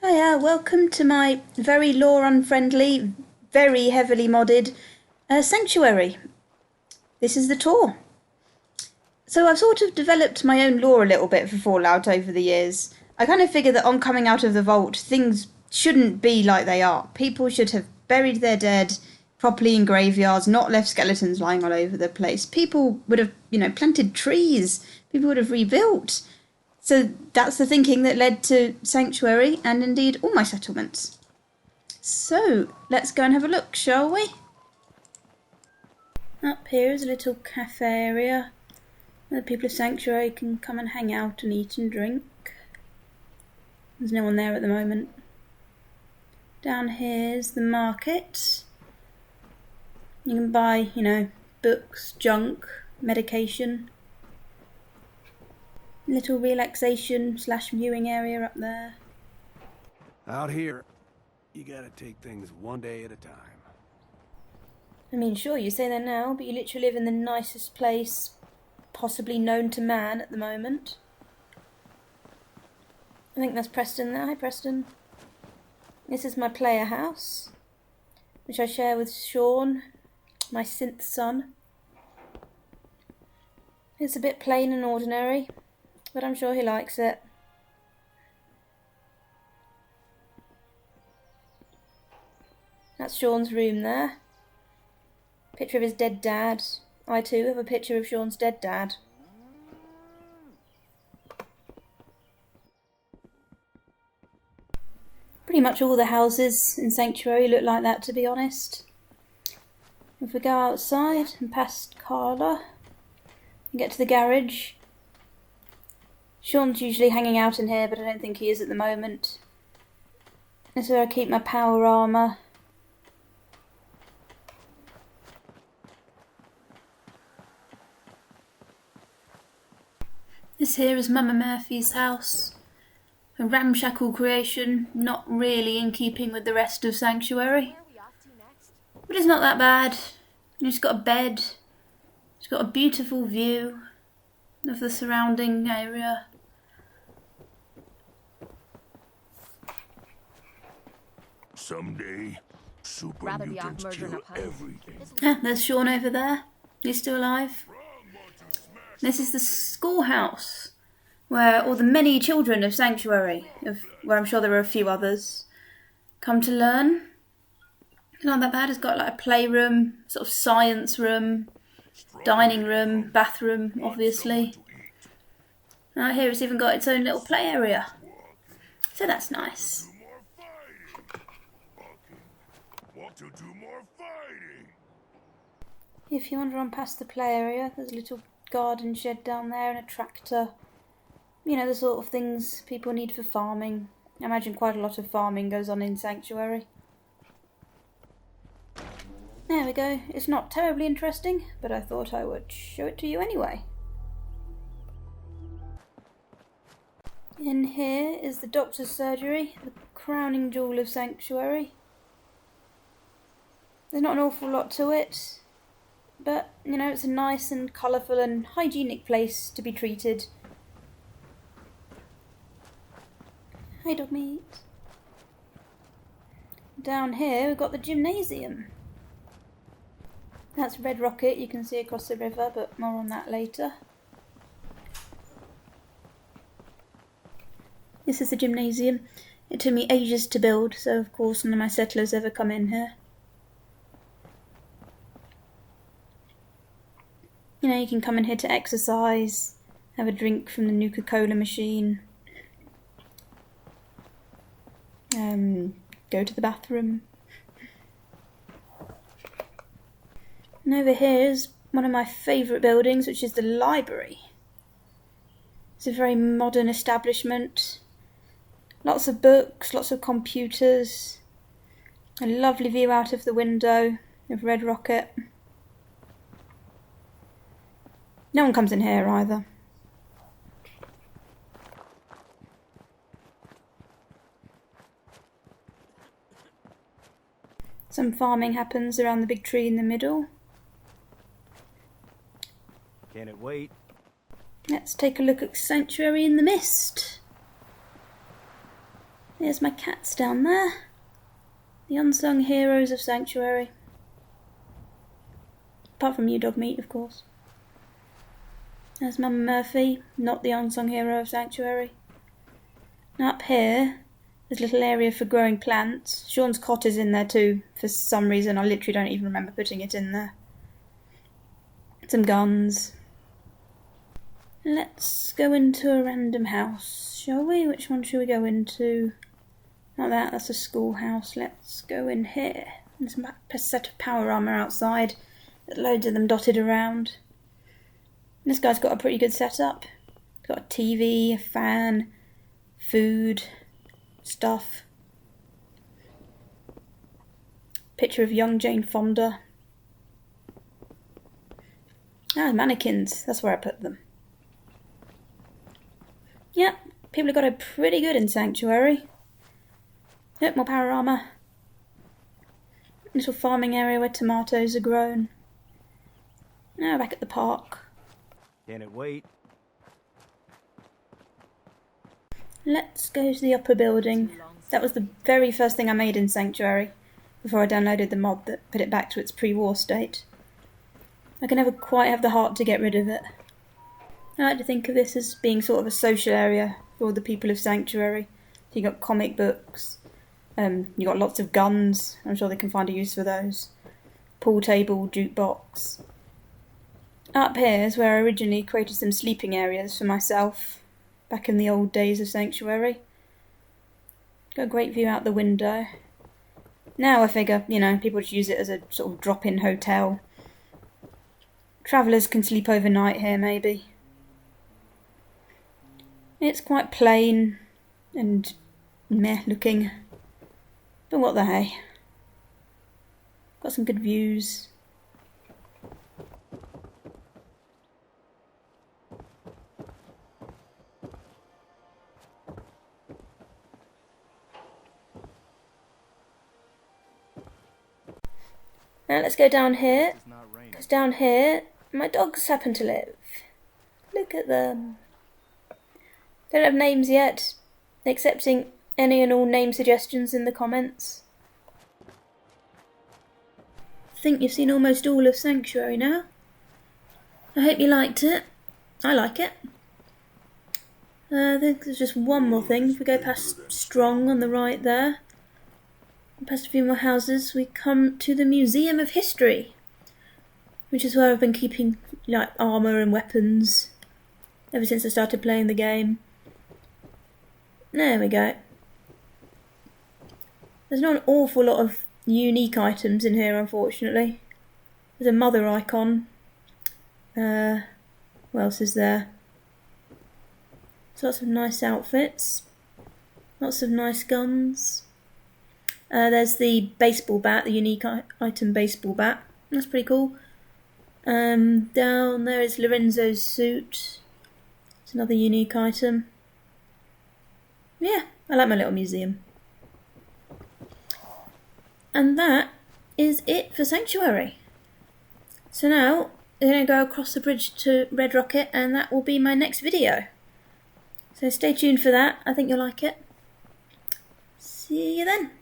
Hiya, welcome to my very lore-unfriendly, very heavily modded sanctuary. This is the tour. So I've sort of developed my own lore a little bit for Fallout over the years. I kind of figure that on coming out of the vault, things shouldn't be like they are. People should have buried their dead properly in graveyards, not left skeletons lying all over the place. People would have, planted trees. People would have rebuilt. So that's the thinking that led to Sanctuary and indeed all my settlements. So let's go and have a look, shall we? Up here is a little cafe area where the people of Sanctuary can come and hang out and eat and drink. There's no one there at the moment. Down here's the market. You can buy, books, junk, medication. Little relaxation / viewing area up there. Out here, you gotta take things one day at a time. I mean, sure, you say that now, but you literally live in the nicest place possibly known to man at the moment. I think that's Preston there. Hi, Preston. This is my player house, which I share with Sean, my synth son. It's a bit plain and ordinary, but I'm sure he likes it. That's Sean's room there. Picture of his dead dad. I too have a picture of Sean's dead dad. Pretty much all the houses in Sanctuary look like that, to be honest. If we go outside and past Carla and get to the garage, Sean's usually hanging out in here, but I don't think he is at the moment. This is where I keep my power armour. This here is Mama Murphy's house. A ramshackle creation, not really in keeping with the rest of Sanctuary. But it's not that bad. It's got a bed. It's got a beautiful view of the surrounding area. Someday, super mutants kill everything. Ah, there's Sean over there. He's still alive. This is the schoolhouse, where all the many children of Sanctuary, where I'm sure there are a few others, come to learn. Not that bad. It's got like a playroom, sort of science room, dining room, bathroom, obviously. Out here it's even got its own little play area. So that's nice. Want to do more fighting? If you wander on past the play area, there's a little garden shed down there and a tractor. You know, the sort of things people need for farming. I imagine quite a lot of farming goes on in Sanctuary. There we go. It's not terribly interesting, but I thought I would show it to you anyway. In here is the doctor's surgery, the crowning jewel of Sanctuary. There's not an awful lot to it, but, it's a nice and colourful and hygienic place to be treated. Hi, dog meat. Down here we've got the gymnasium. That's Red Rocket, you can see across the river, but more on that later. This is the gymnasium. It took me ages to build, so of course none of my settlers ever come in here. You can come in here to exercise, have a drink from the Nuka-Cola machine, go to the bathroom. And over here is one of my favourite buildings, which is the library. It's a very modern establishment. Lots of books, lots of computers, a lovely view out of the window of Red Rocket. No one comes in here either. Some farming happens around the big tree in the middle. Can it wait? Let's take a look at Sanctuary in the Mist. There's my cats down there. The unsung heroes of Sanctuary. Apart from you, Dogmeat, of course. There's Mama Murphy, not the unsung hero of Sanctuary. And up here, there's a little area for growing plants. Sean's cot is in there too, for some reason. I literally don't even remember putting it in there. Some guns. Let's go into a random house, shall we? Which one should we go into? Not that, that's a schoolhouse. Let's go in here. There's a set of power armour outside. There's loads of them dotted around. This guy's got a pretty good setup. He's got a TV, a fan, food, stuff. Picture of young Jane Fonda. Ah, mannequins. That's where I put them. Yep, people have got it pretty good in Sanctuary. Yep, more power armour. Little farming area where tomatoes are grown. Now back at the park. Can it wait? Let's go to the upper building. That was the very first thing I made in Sanctuary, before I downloaded the mod that put it back to its pre-war state. I can never quite have the heart to get rid of it. I like to think of this as being sort of a social area for all the people of Sanctuary. So you got comic books, you got lots of guns, I'm sure they can find a use for those. Pool table, jukebox. Up here is where I originally created some sleeping areas for myself, back in the old days of Sanctuary. Got a great view out the window. Now I figure, people just use it as a sort of drop-in hotel. Travellers can sleep overnight here, maybe. It's quite plain and meh looking, but what the hey. Got some good views. Now let's go down here, because down here my dogs happen to live. Look at them. Don't have names yet, accepting any and all name suggestions in the comments. I think you've seen almost all of Sanctuary now. I hope you liked it. I like it. I think there's just one more thing. If we go past Strong on the right there, past a few more houses, we come to the Museum of History, which is where I've been keeping armour and weapons ever since I started playing the game. There we go. There's not an awful lot of unique items in here, unfortunately. There's a mother icon. What else is there? There's lots of nice outfits. Lots of nice guns. There's the baseball bat, the unique item baseball bat. That's pretty cool. Down there is Lorenzo's suit. It's another unique item. Yeah, I like my little museum. And that is it for Sanctuary. So now we're going to go across the bridge to Red Rocket, and that will be my next video. So stay tuned for that. I think you'll like it. See you then.